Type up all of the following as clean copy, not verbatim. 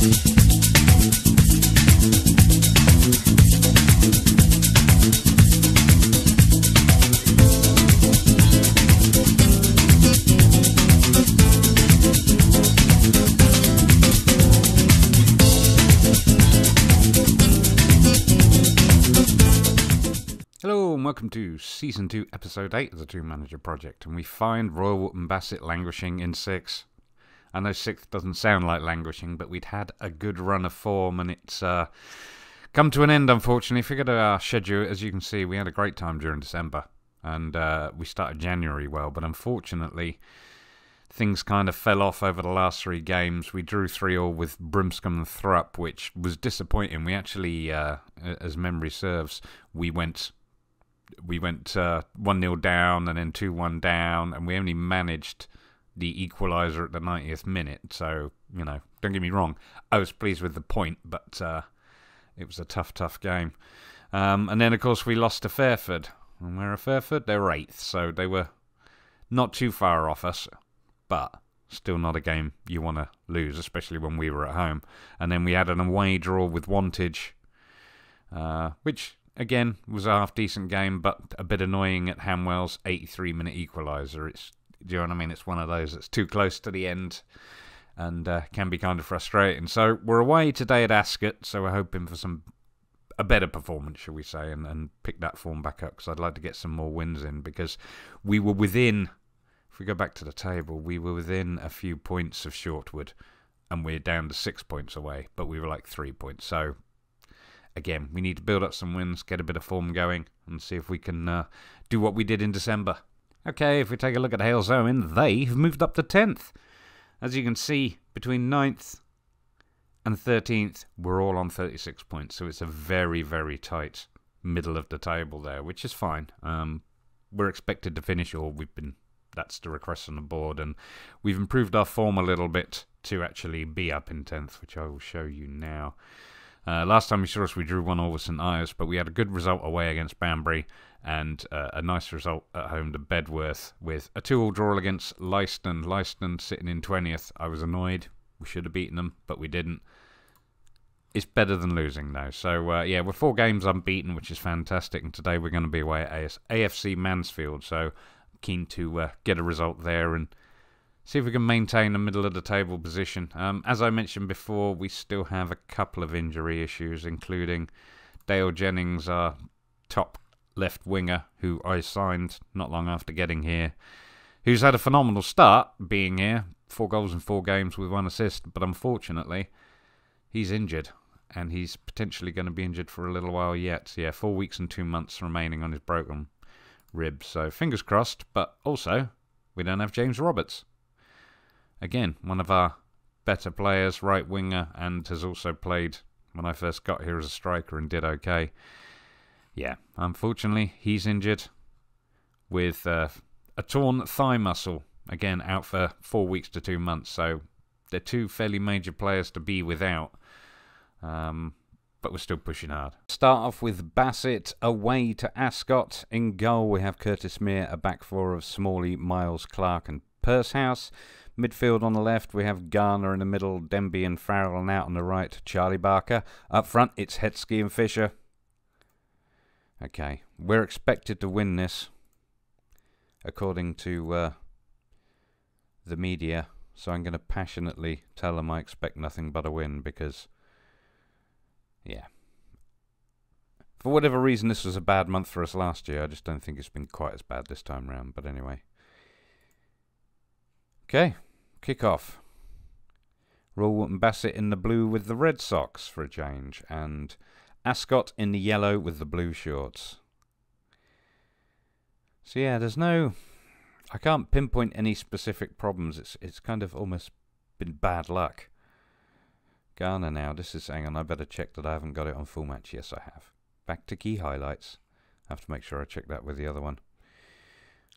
Welcome to Season 2, Episode 8 of the Two Manager Project, and we find Royal Wootton Bassett languishing in 6th. I know 6th doesn't sound like languishing, but we'd had a good run of form, and it's come to an end, unfortunately. Figured our schedule, as you can see, we had a great time during December, and we started January well, but unfortunately, things kind of fell off over the last 3 games. We drew 3-3 with Brimscombe and Thrupp, which was disappointing. We actually, as memory serves, we went 1-0 down and then 2-1 down, and we only managed the equaliser at the 90th minute. So, you know, don't get me wrong, I was pleased with the point, but it was a tough game. And then, of course, we lost to Fairford. And where are Fairford? They were 8th, so they were not too far off us, but still not a game you want to lose, especially when we were at home. And then we had an away draw with Wantage, which again was a half-decent game, but a bit annoying at Hanwell's 83-minute equaliser. Do you know what I mean? It's one of those that's too close to the end and can be kind of frustrating. So we're away today at Ascot, so we're hoping for a better performance, shall we say, and pick that form back up, because I'd like to get some more wins in, because we were within, if we go back to the table, we were within a few points of Shortwood, and we're down to 6 points away, but we were like 3 points. So again, we need to build up some wins, get a bit of form going, and see if we can do what we did in December. Okay, if we take a look at Hales Owen, they have moved up to 10th. As you can see, between 9th and 13th, we're all on 36 points, so it's a very, very tight middle of the table there, which is fine. We're expected to finish, or that's the request on the board, and we've improved our form a little bit to actually be up in 10th, which I will show you now. Last time you saw us, we drew 1-1 with St Ives, but we had a good result away against Banbury and a nice result at home to Bedworth with a 2-2 draw against Leiston. Leiston sitting in 20th. I was annoyed. We should have beaten them, but we didn't. It's better than losing, though. So, yeah, we're 4 games unbeaten, which is fantastic, and today we're going to be away at AFC Mansfield, so keen to get a result there and see if we can maintain a middle-of-the-table position. As I mentioned before, we still have a couple of injury issues, including Dale Jennings, our top left winger, who I signed not long after getting here, who's had a phenomenal start being here, 4 goals in 4 games with 1 assist, but unfortunately, he's injured, and he's potentially going to be injured for a little while yet. So yeah, 4 weeks and 2 months remaining on his broken rib, so fingers crossed, but also, we don't have James Roberts. Again, one of our better players, right winger, and has also played when I first got here as a striker and did okay. Yeah, unfortunately, he's injured with a torn thigh muscle. Again, out for 4 weeks to 2 months. So they're 2 fairly major players to be without. But we're still pushing hard. Start off with Bassett away to Ascot. In goal, we have Curtis Meare, a back 4 of Smalley, Miles, Clark and Pursehouse. Midfield on the left, we have Garner in the middle, Denby and Farrell, and out on the right, Charlie Barker. Up front, it's Hetsky and Fisher. Okay, we're expected to win this, according to the media, so I'm going to passionately tell them I expect nothing but a win, because, yeah, for whatever reason, this was a bad month for us last year. I just don't think it's been quite as bad this time round, but anyway. Okay, kick-off. Royal Wootton Bassett in the blue with the red socks for a change, and Ascot in the yellow with the blue shorts. So yeah, I can't pinpoint any specific problems. It's kind of almost been bad luck. Garner now, hang on, I better check that I haven't got it on full match. Yes, I have. Back to key highlights. I have to make sure I check that with the other one.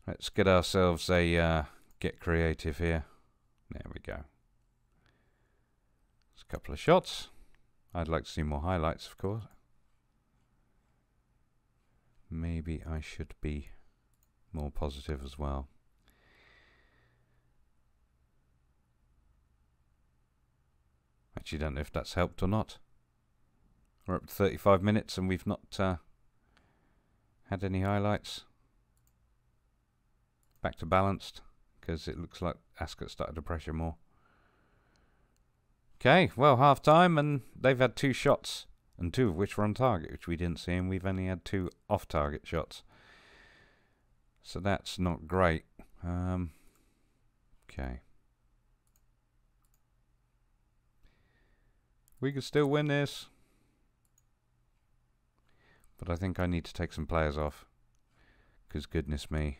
Let's get ourselves a get creative here. There we go. There's a couple of shots. I'd like to see more highlights, of course. Maybe I should be more positive as well. Actually, don't know if that's helped or not. We're up to 35 minutes and we've not had any highlights. Back to balanced, because it looks like Ascot started to pressure more. Okay, well, half time, and they've had 2 shots, and 2 of which were on target, which we didn't see, and we've only had 2 off-target shots. So that's not great. Okay. We could still win this. But I think I need to take some players off. Because goodness me.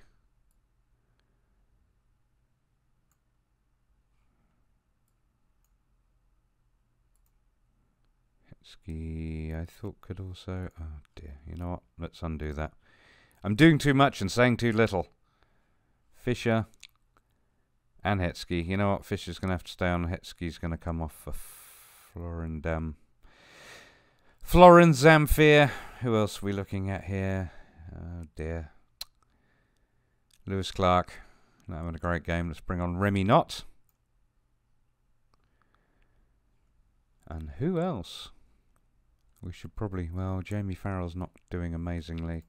Hetsky, I thought could also... Oh dear, you know what? Let's undo that. I'm doing too much and saying too little. Fisher and Hetsky. You know what? Fisher's going to have to stay on. Hetsky's going to come off for Florence Zamfir. Who else are we looking at here? Oh dear. Lewis Clark. Not having a great game. Let's bring on Remy Knott. And who else? We should probably... Well, Jamie Farrell's not doing amazingly.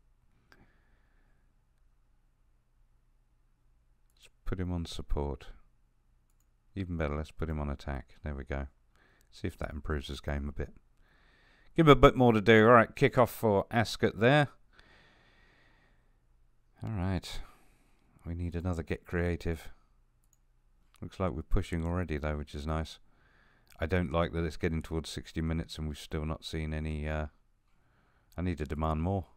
Let's put him on support. Even better, let's put him on attack. There we go. See if that improves his game a bit. Give him a bit more to do. Alright, kick off for Ascot there. Alright. We need another get creative. Looks like we're pushing already though, which is nice. I don't like that it's getting towards 60 minutes and we've still not seen any... I need to demand more.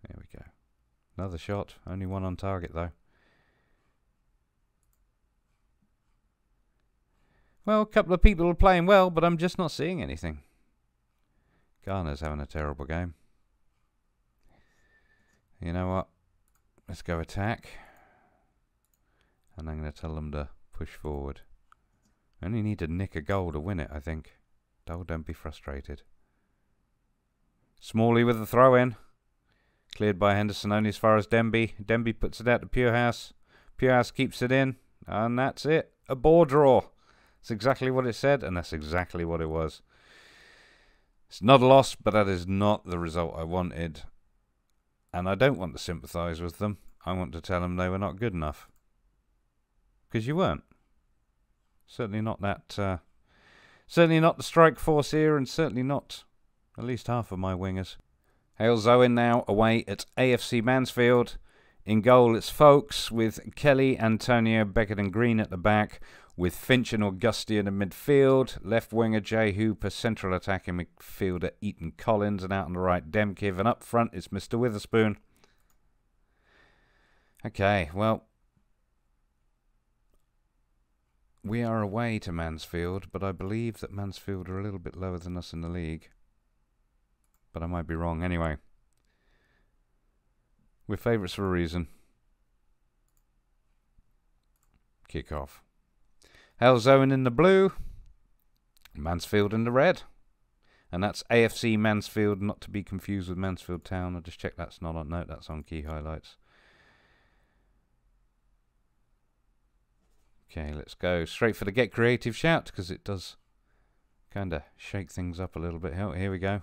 There we go. Another shot. Only 1 on target though. Well, a couple of people are playing well, but I'm just not seeing anything. Garner's having a terrible game. You know what? Let's go attack. And I'm going to tell them to push forward. I only need to nick a goal to win it, I think. Don't be frustrated. Smalley with the throw in. Cleared by Henderson only as far as Denby. Denby puts it out to Purehouse. Purehouse keeps it in. And that's it. A ball draw. That's exactly what it said, and that's exactly what it was. It's not a loss, but that is not the result I wanted. And I don't want to sympathise with them. I want to tell them they were not good enough. Because you weren't. Certainly not that... certainly not the strike force here, and certainly not at least half of my wingers. Hales Owen now away at AFC Mansfield. In goal it's Folkes with Kelly, Antonio, Beckett and Green at the back. With Finch and Augusti in the midfield. Left winger Jay Hooper, central attacking midfielder Eaton Collins, and out on the right Demkiv, and up front it's Mr. Witherspoon. Okay, well, we are away to Mansfield, but I believe that Mansfield are a little bit lower than us in the league. But I might be wrong. Anyway, we're favourites for a reason. Kick off. Hales Owen in the blue, Mansfield in the red. And that's AFC Mansfield, not to be confused with Mansfield Town. I'll just check that's not on note, that's on key highlights. Okay, let's go straight for the get creative shout, because it does kind of shake things up a little bit. Here we go.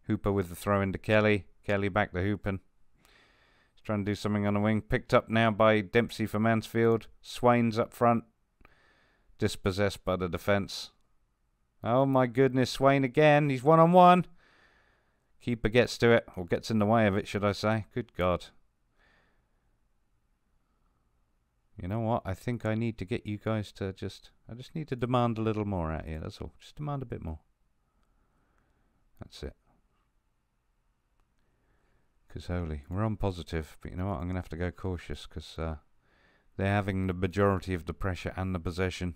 Hooper with the throw into Kelly. Kelly back to Hoopin. He's trying to do something on the wing. Picked up now by Dempsey for Mansfield. Swain's up front. Dispossessed by the defence. Oh my goodness, Swain again. He's one-on-one. Keeper gets to it, or gets in the way of it, should I say. Good God. You know what? I think I need to get you guys to just... I just need to demand a little more out here, that's all. Just demand a bit more. That's it. Because holy, we're on positive, but you know what? I'm going to have to go cautious, because they're having the majority of the pressure and the possession.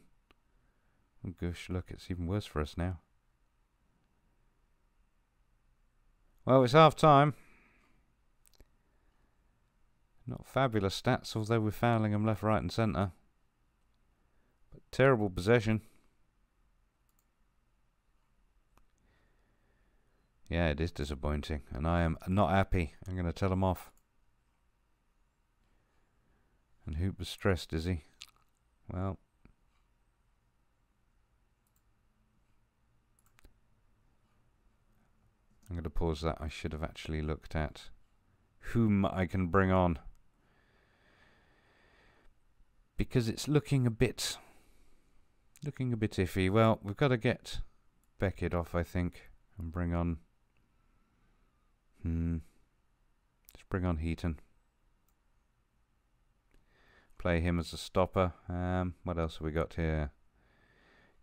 Oh gosh, look, it's even worse for us now. Well, it's half time. Not fabulous stats, although we're fouling them left, right and centre. But terrible possession. Yeah, it is disappointing, and I am not happy. I'm going to tell them off. And Hooper's stressed, is he? Well, I'm going to pause that. I should have actually looked at whom I can bring on, because it's looking a bit iffy. Well, we've got to get Beckett off, I think, and bring on. Let's bring on Heaton. Play him as a stopper. What else have we got here?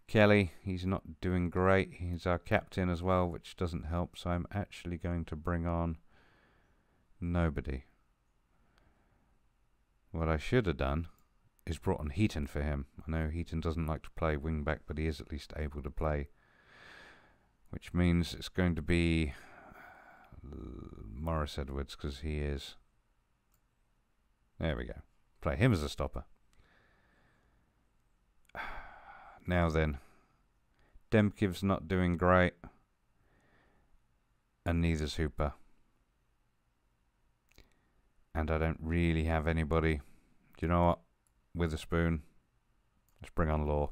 Kelly, he's not doing great. He's our captain as well, which doesn't help. So I'm actually going to bring on nobody. What I should have done is brought on Heaton for him. I know Heaton doesn't like to play wing back, but he is at least able to play, which means it's going to be Morris Edwards, because he is. There we go. Play him as a stopper. Now then, Demkiv's not doing great, and neither's Hooper. And I don't really have anybody. Do you know what? Witherspoon. Let's bring on Law.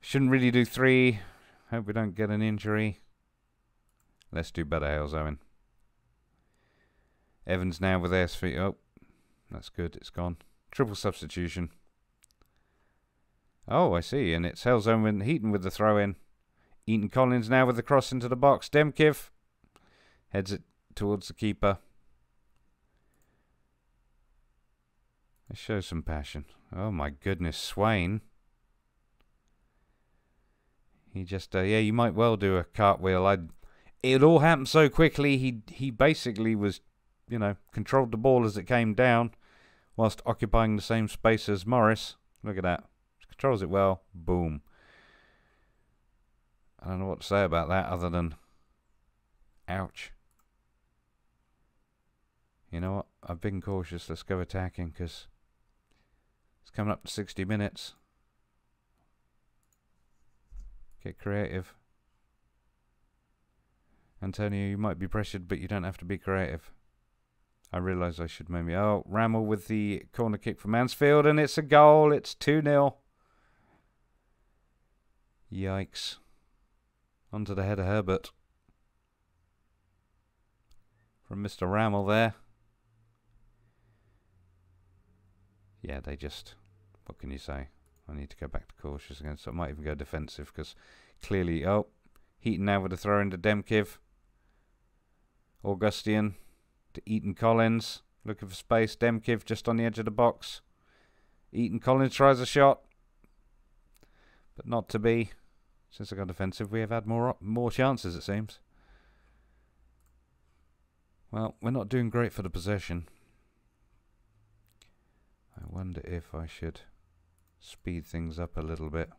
Shouldn't really do 3. Hope we don't get an injury. Let's do better, Hales Owen. Evans now with SV. Oh, that's good. It's gone. Triple substitution. Oh, I see. And it's Hales Owen, Heaton with the throw in. Eaton Collins now with the cross into the box. Demkiv heads it towards the keeper. Let's show some passion. Oh my goodness, Swain. He just, yeah, you might well do a cartwheel. It all happened so quickly. He basically was, you know, controlled the ball as it came down, whilst occupying the same space as Morris. Look at that. Controls it well. Boom. I don't know what to say about that other than, ouch. You know what? I've been cautious. Let's go attacking, because it's coming up to 60 minutes. Get creative. Antonio, you might be pressured, but you don't have to be creative. I realise I should maybe... Oh, Rammel with the corner kick for Mansfield, and it's a goal. It's 2-0. Yikes. Onto the head of Herbert. From Mr. Rammel there. Yeah, they just... What can you say? I need to go back to cautious again, so I might even go defensive, because clearly... Oh, Heaton now with a throw into Demkiv. Augustian to Eaton Collins. Looking for space. Demkiv just on the edge of the box. Eaton Collins tries a shot. But not to be. Since I got defensive, we have had more chances, it seems. Well, we're not doing great for the possession. I wonder if I should speed things up a little bit.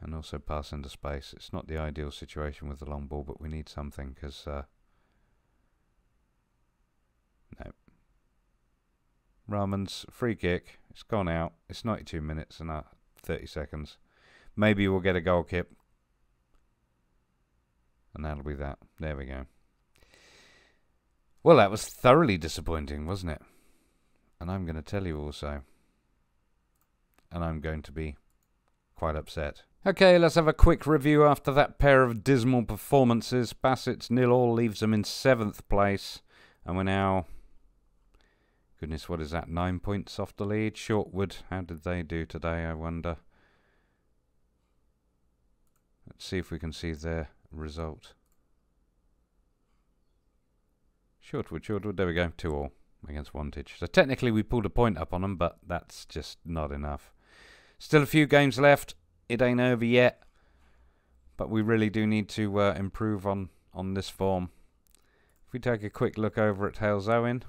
And also pass into space. It's not the ideal situation with the long ball, but we need something, because... no. Rahman's free kick. It's gone out. It's 92 minutes and 30 seconds. Maybe we'll get a goal kick. And that'll be that. There we go. Well, that was thoroughly disappointing, wasn't it? And I'm going to tell you also. And I'm going to be quite upset. Okay, let's have a quick review after that pair of dismal performances. Bassett's 0-0 leaves them in 7th place. And we're now... Goodness, what is that? 9 points off the lead. Shortwood, how did they do today, I wonder? Let's see if we can see their result. Shortwood, there we go. 2-2 against Wantage. So technically we pulled a point up on them, but that's just not enough. Still a few games left. It ain't over yet. But we really do need to improve on this form. If we take a quick look over at Hales Owen.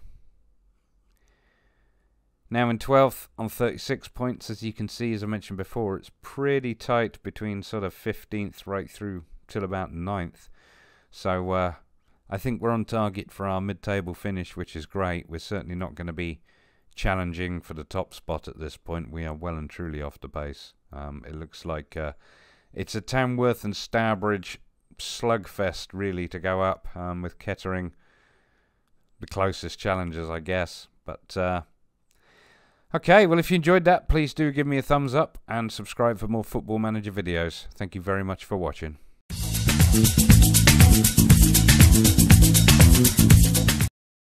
Now in 12th on 36 points, as you can see, as I mentioned before, it's pretty tight between sort of 15th right through till about 9th. So I think we're on target for our mid-table finish, which is great. We're certainly not going to be challenging for the top spot at this point. We are well and truly off the base. It looks like it's a Tamworth and Stourbridge slugfest, really, to go up, with Kettering the closest challengers, I guess. But... Okay, well, if you enjoyed that, please do give me a thumbs up and subscribe for more Football Manager videos. Thank you very much for watching.